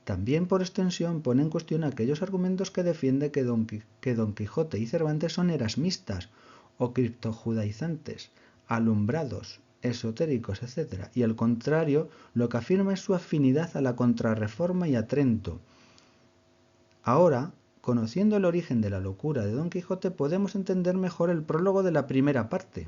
También, por extensión, pone en cuestión aquellos argumentos que defiende que Don Quijote y Cervantes son erasmistas o criptojudaizantes, alumbrados, esotéricos, etc. Y al contrario, lo que afirma es su afinidad a la Contrarreforma y a Trento. Ahora, conociendo el origen de la locura de Don Quijote, podemos entender mejor el prólogo de la primera parte.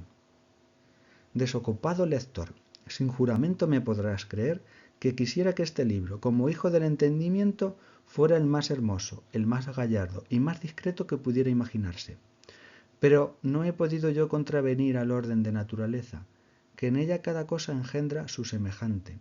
Desocupado lector, sin juramento me podrás creer que quisiera que este libro, como hijo del entendimiento, fuera el más hermoso, el más gallardo y más discreto que pudiera imaginarse. Pero no he podido yo contravenir al orden de naturaleza, que en ella cada cosa engendra su semejante.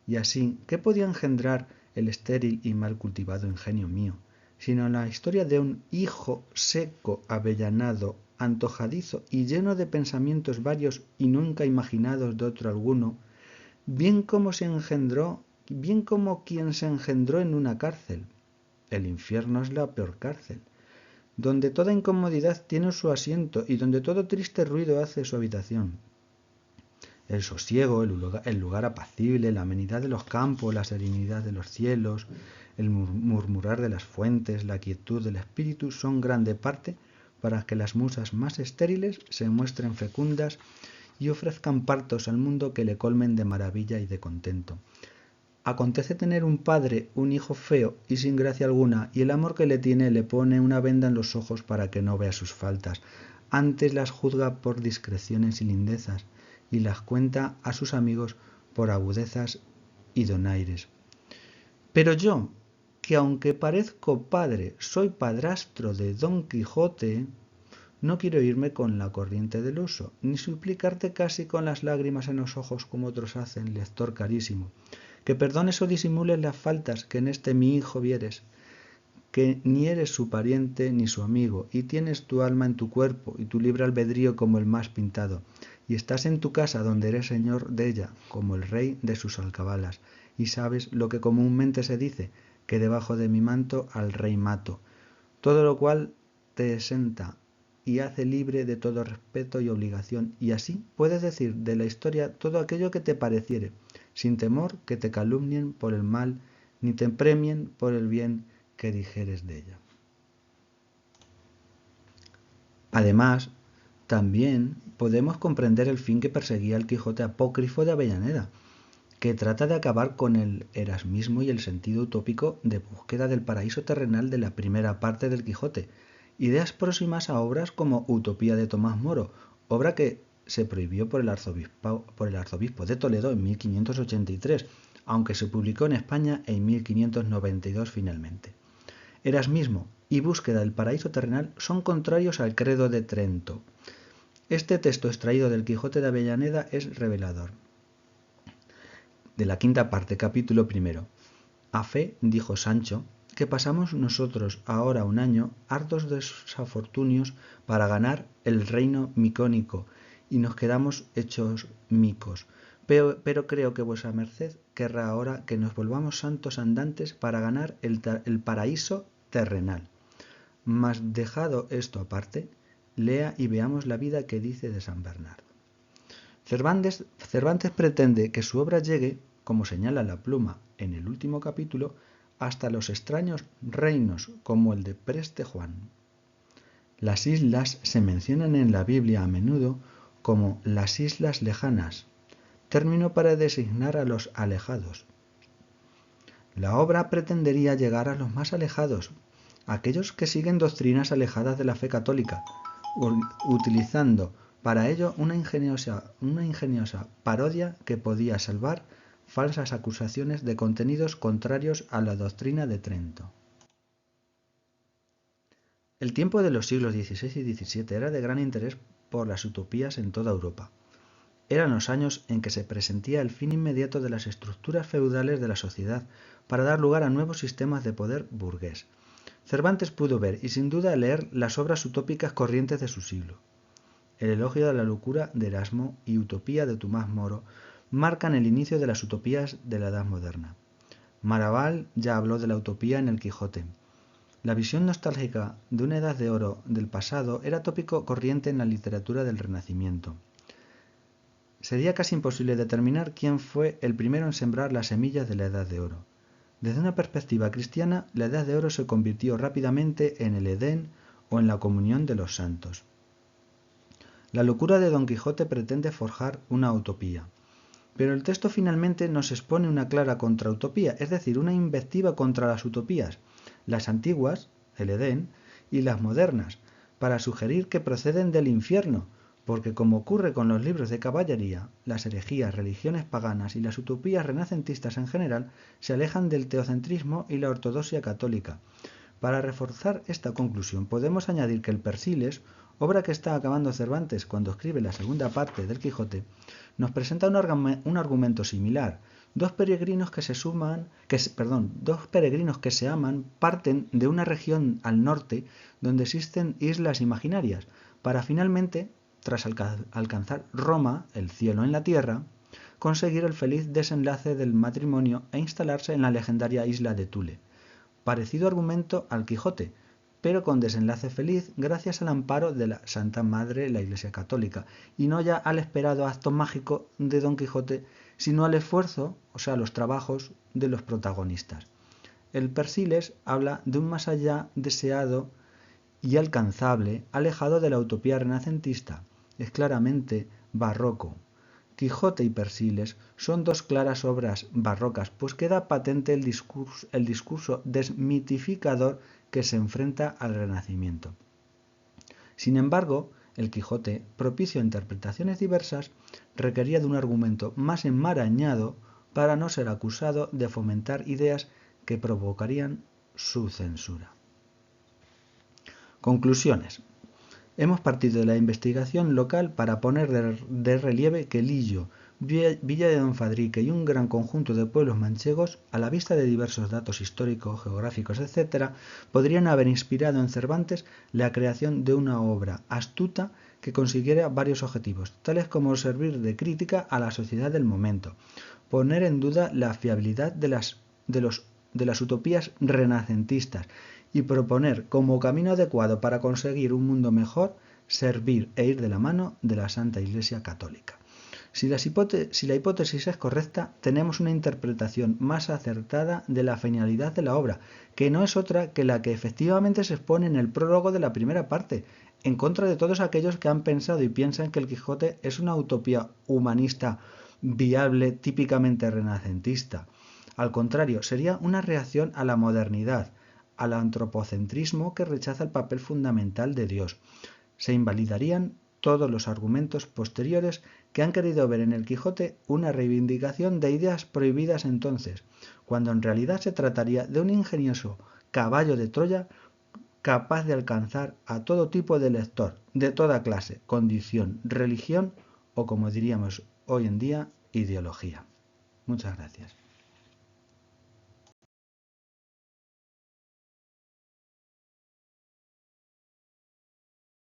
Y así, ¿qué podía engendrar el estéril y mal cultivado ingenio mío, sino la historia de un hijo seco, avellanado, antojadizo y lleno de pensamientos varios y nunca imaginados de otro alguno, bien como quien se engendró en una cárcel? El infierno es la peor cárcel, donde toda incomodidad tiene su asiento y donde todo triste ruido hace su habitación. El sosiego, el lugar apacible, la amenidad de los campos, la serenidad de los cielos, el murmurar de las fuentes, la quietud del espíritu son grande parte para que las musas más estériles se muestren fecundas y ofrezcan partos al mundo que le colmen de maravilla y de contento. Acontece tener un padre, un hijo feo y sin gracia alguna, y el amor que le tiene le pone una venda en los ojos para que no vea sus faltas, antes las juzga por discreciones y lindezas, y las cuenta a sus amigos por agudezas y donaires. Pero yo, que aunque parezco padre, soy padrastro de Don Quijote, no quiero irme con la corriente del uso, ni suplicarte casi con las lágrimas en los ojos como otros hacen, lector carísimo, que perdones o disimules las faltas que en este mi hijo vieres, que ni eres su pariente ni su amigo, y tienes tu alma en tu cuerpo y tu libre albedrío como el más pintado, y estás en tu casa donde eres señor de ella, como el rey de sus alcabalas, y sabes lo que comúnmente se dice, que debajo de mi manto al rey mato, todo lo cual te exenta y hace libre de todo respeto y obligación, y así puedes decir de la historia todo aquello que te pareciere, sin temor que te calumnien por el mal, ni te premien por el bien que dijeres de ella. Además, también podemos comprender el fin que perseguía el Quijote apócrifo de Avellaneda, que trata de acabar con el erasmismo y el sentido utópico de búsqueda del paraíso terrenal de la primera parte del Quijote, ideas próximas a obras como Utopía de Tomás Moro, obra que se prohibió por el arzobispo de Toledo en 1583, aunque se publicó en España en 1592 finalmente. Erasmismo y búsqueda del paraíso terrenal son contrarios al credo de Trento. Este texto extraído del Quijote de Avellaneda es revelador. De la quinta parte, capítulo primero. A fe, dijo Sancho, que pasamos nosotros ahora un año hartos desafortunios para ganar el reino micónico, y nos quedamos hechos micos. Pero creo que vuesa merced querrá ahora que nos volvamos santos andantes para ganar el paraíso terrenal. Mas dejado esto aparte, lea y veamos la vida que dice de San Bernardo. Cervantes pretende que su obra llegue, como señala la pluma en el último capítulo, hasta los extraños reinos como el de Preste Juan. Las islas se mencionan en la Biblia a menudo como las islas lejanas, término para designar a los alejados. La obra pretendería llegar a los más alejados, aquellos que siguen doctrinas alejadas de la fe católica, utilizando para ello una ingeniosa parodia que podía salvar falsas acusaciones de contenidos contrarios a la doctrina de Trento. El tiempo de los siglos XVI y XVII era de gran interés por las utopías en toda Europa. Eran los años en que se presentía el fin inmediato de las estructuras feudales de la sociedad para dar lugar a nuevos sistemas de poder burgués. Cervantes pudo ver y sin duda leer las obras utópicas corrientes de su siglo. El elogio de la locura de Erasmo y Utopía de Tomás Moro marcan el inicio de las utopías de la Edad Moderna. Maraval ya habló de la utopía en el Quijote. La visión nostálgica de una edad de oro del pasado era tópico corriente en la literatura del Renacimiento. Sería casi imposible determinar quién fue el primero en sembrar las semillas de la Edad de Oro. Desde una perspectiva cristiana, la Edad de Oro se convirtió rápidamente en el Edén o en la comunión de los santos. La locura de Don Quijote pretende forjar una utopía. Pero el texto finalmente nos expone una clara contrautopía, es decir, una invectiva contra las utopías, las antiguas, el Edén, y las modernas, para sugerir que proceden del infierno, porque como ocurre con los libros de caballería, las herejías, religiones paganas y las utopías renacentistas en general se alejan del teocentrismo y la ortodoxia católica. Para reforzar esta conclusión podemos añadir que el Persiles, obra que está acabando Cervantes cuando escribe la segunda parte del Quijote, nos presenta un argumento similar. Dos peregrinos que se aman parten de una región al norte donde existen islas imaginarias, para finalmente, tras alcanzar Roma, el cielo en la tierra, conseguir el feliz desenlace del matrimonio e instalarse en la legendaria isla de Thule. Parecido argumento al Quijote, pero con desenlace feliz gracias al amparo de la Santa Madre, la Iglesia Católica, y no ya al esperado acto mágico de Don Quijote, sino al esfuerzo, o sea, los trabajos de los protagonistas. El Persiles habla de un más allá deseado y alcanzable, alejado de la utopía renacentista. Es claramente barroco. Quijote y Persiles son dos claras obras barrocas, pues queda patente el discurso desmitificador que se enfrenta al Renacimiento. Sin embargo, el Quijote, propicio a interpretaciones diversas, requería de un argumento más enmarañado para no ser acusado de fomentar ideas que provocarían su censura. Conclusiones. Hemos partido de la investigación local para poner de relieve que Lillo, Villa de Don Fadrique y un gran conjunto de pueblos manchegos, a la vista de diversos datos históricos, geográficos, etc., podrían haber inspirado en Cervantes la creación de una obra astuta que consiguiera varios objetivos, tales como servir de crítica a la sociedad del momento, poner en duda la fiabilidad de las utopías renacentistas y proponer como camino adecuado para conseguir un mundo mejor, servir e ir de la mano de la Santa Iglesia Católica. Si la hipótesis es correcta, tenemos una interpretación más acertada de la finalidad de la obra, que no es otra que la que efectivamente se expone en el prólogo de la primera parte, en contra de todos aquellos que han pensado y piensan que el Quijote es una utopía humanista viable típicamente renacentista. Al contrario, sería una reacción a la modernidad, al antropocentrismo que rechaza el papel fundamental de Dios. Se invalidarían todos los argumentos posteriores que han querido ver en el Quijote una reivindicación de ideas prohibidas entonces, cuando en realidad se trataría de un ingenioso caballo de Troya capaz de alcanzar a todo tipo de lector, de toda clase, condición, religión o, como diríamos hoy en día, ideología. Muchas gracias.